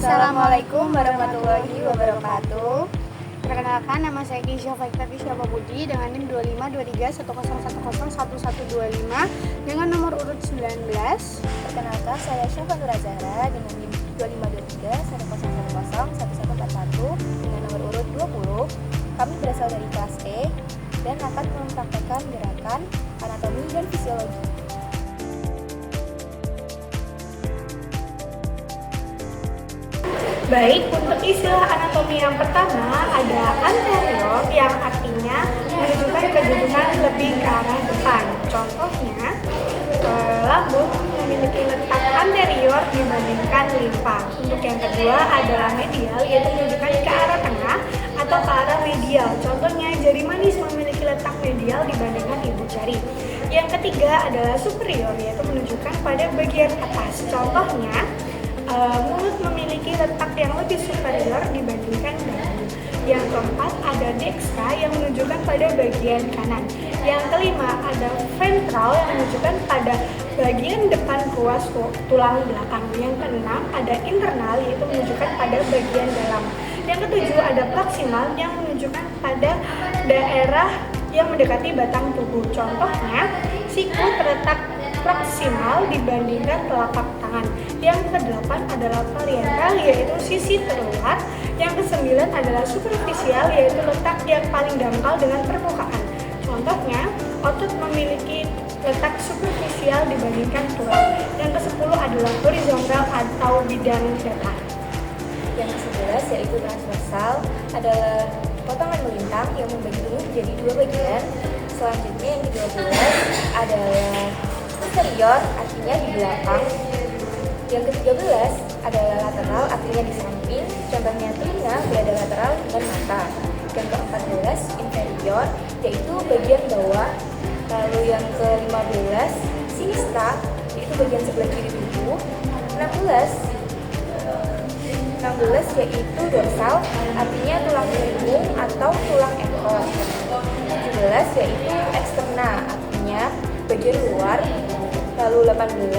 Assalamualaikum warahmatullahi wabarakatuh. Perkenalkan, nama saya Keisha Faikta Budi dengan NIM 252310101125 dengan nomor urut 19. Perkenalkan, saya Syafa Nura Zahra dengan NIM 252310101141 dengan nomor urut 20. Kami berasal dari kelas E dan akan mempraktekkan gerakan anatomi dan fisiologi. Baik, untuk istilah anatomi yang pertama ada anterior yang artinya menunjukkan kedudukan lebih ke arah depan. Contohnya, lambung memiliki letak anterior dibandingkan limfa. Untuk yang kedua adalah medial, yaitu menunjukkan ke arah tengah atau ke arah medial. Contohnya, jari manis memiliki letak medial dibandingkan ibu jari. Yang ketiga adalah superior, yaitu menunjukkan pada bagian atas. Contohnya, mulut memiliki letak yang lebih superior dibandingkan dagu. Yang keempat ada dextra yang menunjukkan pada bagian kanan. Yang kelima ada ventral yang menunjukkan pada bagian depan ruas tulang belakang. Yang keenam ada internal yaitu menunjukkan pada bagian dalam. Yang ketujuh ada proximal yang menunjukkan pada daerah yang mendekati batang tubuh. Contohnya, siku terletak proksimal dibandingkan telapak tangan. Yang kedelapan adalah parietal yaitu sisi terluar. Yang kesembilan adalah superficial yaitu letak yang paling dangkal dengan permukaan. Contohnya, otot memiliki letak superficial dibandingkan tulang. Yang ke-10 adalah horizontal atau bidang datar. Yang ke-11 yaitu transversal adalah potongan melintang yang membagi tubuh menjadi dua bagian. Selanjutnya yang ke-12 adalah posterior artinya di belakang. Yang ke-13 adalah lateral artinya di samping. Contohnya telinga berada lateral dengan mata. Yang ke-14 inferior yaitu bagian bawah. Lalu yang ke-15 sinistra yaitu bagian sebelah kiri tubuh. 16 yaitu dorsal artinya tulang punggung atau tulang ekor. 17 yaitu eksterna artinya bagian luar. Lalu 18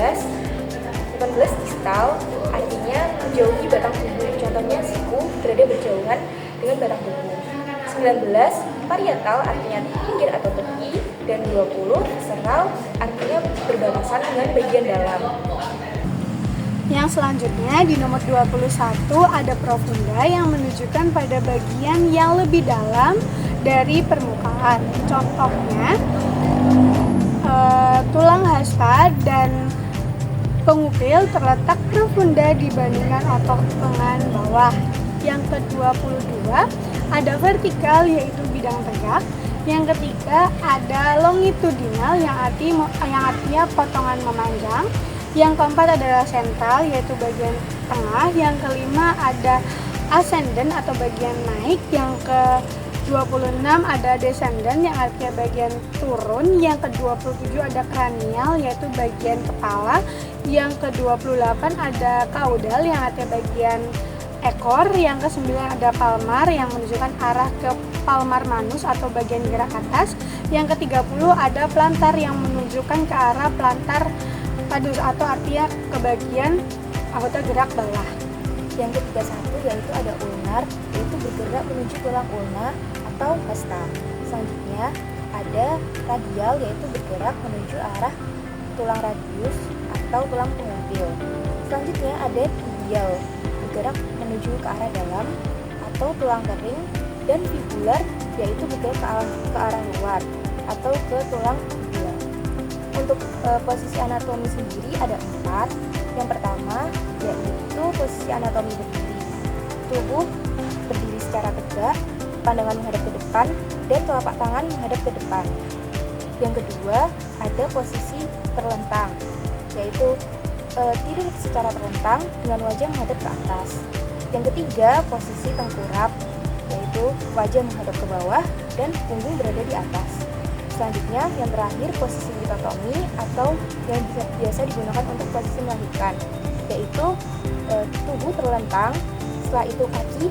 distal artinya menjauhi batang tubuh. Contohnya siku berada berjauhan dengan batang tubuh. 19 parietal artinya pinggir atau tepi. Dan 20 visceral artinya berbatasan dengan bagian dalam. Yang selanjutnya di nomor 21 ada profunda yang menunjukkan pada bagian yang lebih dalam dari permukaan. Contohnya, tulang hasta dan pengupil terletak profunda dibandingkan otot lengan bawah. Yang ke-22 ada vertikal yaitu bidang tegak. Yang ketiga ada longitudinal yang artinya potongan memanjang. Yang keempat adalah sentral yaitu bagian tengah. Yang kelima ada ascendant atau bagian naik. Yang ke-26 ada descendant yang artinya bagian turun. Yang ke-27 ada cranial yaitu bagian kepala. Yang ke-28 ada caudal yang artinya bagian ekor. Yang ke-9 ada palmar yang menunjukkan arah ke palmar manus atau bagian gerak atas. Yang ke-30 ada plantar yang menunjukkan ke arah plantar padus atau artinya ke bagian anggota gerak bawah. Yang ke-31 yaitu ada ulnar yaitu bergerak menuju tulang ulna atau hasta. Selanjutnya ada radial yaitu bergerak menuju arah tulang radius atau tulang pengupil. Selanjutnya ada tibial bergerak menuju ke arah dalam atau tulang kering. Dan fibular yaitu bergerak ke arah luar atau ke tulang fibula. Untuk posisi anatomi sendiri ada 4. Yang pertama yaitu posisi anatomi berdiri. Tubuh berdiri secara tegak, pandangan menghadap ke depan, dan telapak tangan menghadap ke depan. Yang kedua ada posisi terlentang, yaitu tidur secara terlentang dengan wajah menghadap ke atas. Yang ketiga posisi tengkurap, yaitu wajah menghadap ke bawah dan punggung berada di atas. Selanjutnya yang terakhir posisi litotomi atau yang biasa digunakan untuk posisi melahirkan, yaitu tubuh terlentang, setelah itu kaki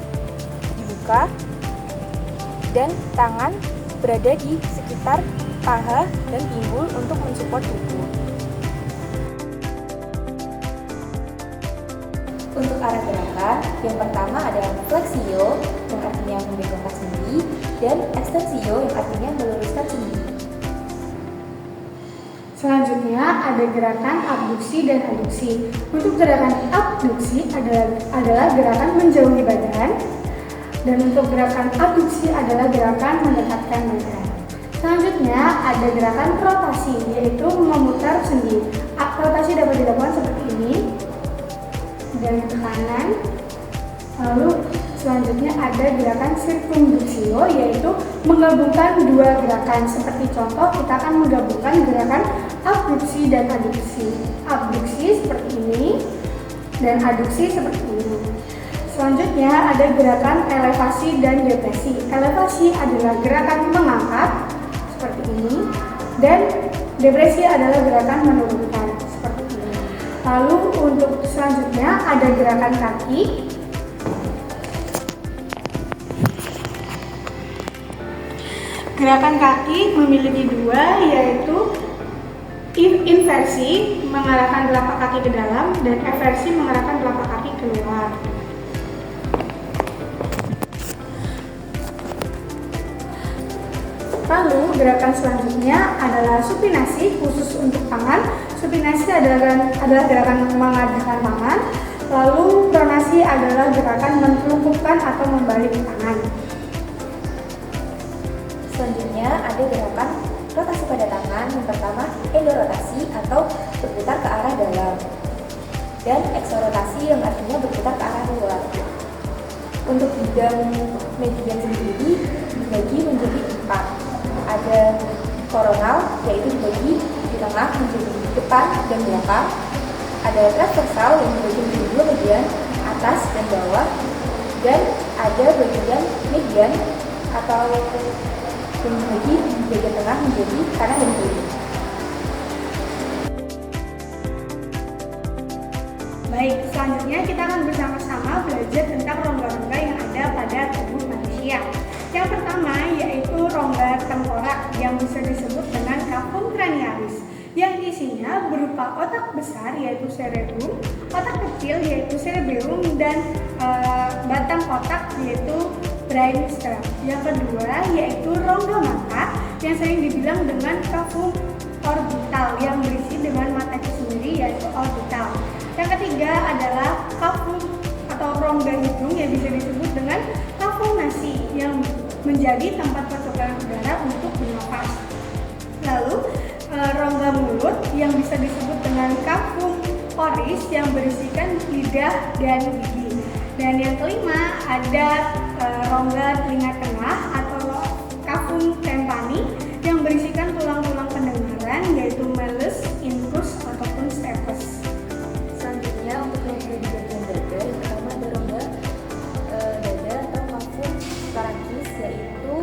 dibuka dan tangan berada di sekitar paha dan pinggul untuk mensupport tubuh. Untuk arah gerakan Yang pertama ada flexio yang artinya membengkokkan sendi dan extensio yang artinya meluruskan sendi. Selanjutnya ada gerakan abduksi dan aduksi. Untuk gerakan abduksi adalah gerakan menjauhi badan, dan untuk gerakan aduksi adalah gerakan mendekatkan badan. Selanjutnya ada gerakan rotasi, yaitu memutar sendi. Rotasi dapat dilakukan seperti ini, dan ke kanan. Lalu selanjutnya ada gerakan sirkumduksio, yaitu menggabungkan dua gerakan. Seperti contoh, kita akan menggabungkan gerakan abduksi dan aduksi. Abduksi seperti ini dan aduksi seperti ini. Selanjutnya ada gerakan elevasi dan depresi. Elevasi adalah gerakan mengangkat seperti ini, dan depresi adalah gerakan menurunkan seperti ini. Lalu untuk selanjutnya ada gerakan kaki. Gerakan kaki memiliki dua, yaitu inversi mengarahkan telapak kaki ke dalam dan eversi mengarahkan telapak kaki keluar. Lalu gerakan selanjutnya adalah supinasi khusus untuk tangan. Supinasi adalah gerakan mengadahkan tangan. Lalu pronasi adalah gerakan mentelungkupkan atau membalik tangan. Selanjutnya ada gerakan rotasi pada tangan. Yang pertama endorotasi atau berputar ke arah dalam, dan eksorotasi yang artinya berputar ke arah luar. Untuk bidang median sendiri dibagi menjadi 4. Ada koronal, yaitu dibagi di tengah menjadi depan dan belakang. Ada transversal yang dibagi menjadi 2 bagian, atas dan bawah. Dan ada bagian median atau yang dibagi bagian tengah menjadi kanan dan kiri. Baik, selanjutnya kita akan bersama-sama belajar tentang rongga-rongga yang ada pada tubuh manusia. Yang pertama yaitu rongga tengkorak yang bisa disebut dengan cavum cranialis, yang isinya berupa otak besar yaitu cerebrum, otak kecil yaitu cerebellum, dan batang otak yaitu brainstem. Yang kedua yaitu rongga mata yang sering dibilang dengan cavum orbital yang berisi dengan mata itu sendiri yaitu orbital. Yang ketiga adalah cavum atau rongga hidung yang bisa disebut dengan cavum nasi yang menjadi tempat pertukaran udara untuk bernafas. Lalu rongga mulut yang bisa disebut dengan cavum oris yang berisikan lidah dan gigi. Dan yang kelima ada rongga telinga tengah atau cavum tympani yang berisikan tulang-tulang pendengaran yaitu malleus, incus ataupun stapes. Selanjutnya untuk rongga di bagian dada, yang pertama ada rongga dada atau cavum thoracis, yaitu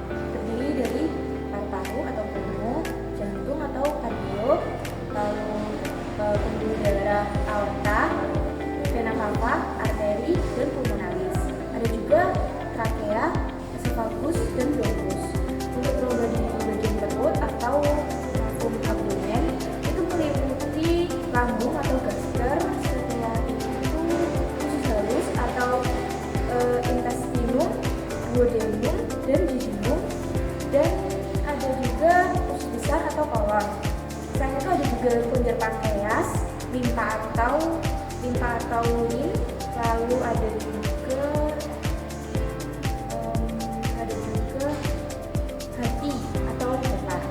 terdiri dari paru-paru atau pulmo, jantung atau kardio, lalu pembuluh darah aorta, vena cava, arteri, dan pulmonalis. Ada juga trakea, esophagus, dan bronchus. Untuk rongga di bagian perut atau cavum abdomen itu meliputi lambung atau gaster, setelah itu usus halus atau intestinum, duodenum, dan jejunum, dan ada juga usus besar atau kolon. Selain itu ada juga kelenjar pankreas, limpa atau lim, lalu ada juga hati atau liver.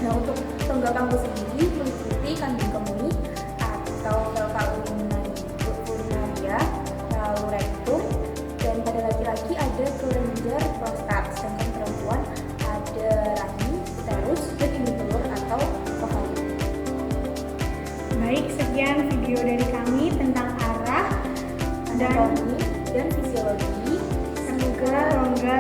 Nah, untuk rongga pangku sendiri meliputi kandung kemih atau velva urinaria, lalu rektum, dan pada laki-laki ada kelenjar prostat, sedangkan perempuan ada rahim, uterus, dan ini telur atau ovari. Baik, sekian video dari kami tentang arah Anatomi dan fisiologi. semoga rongga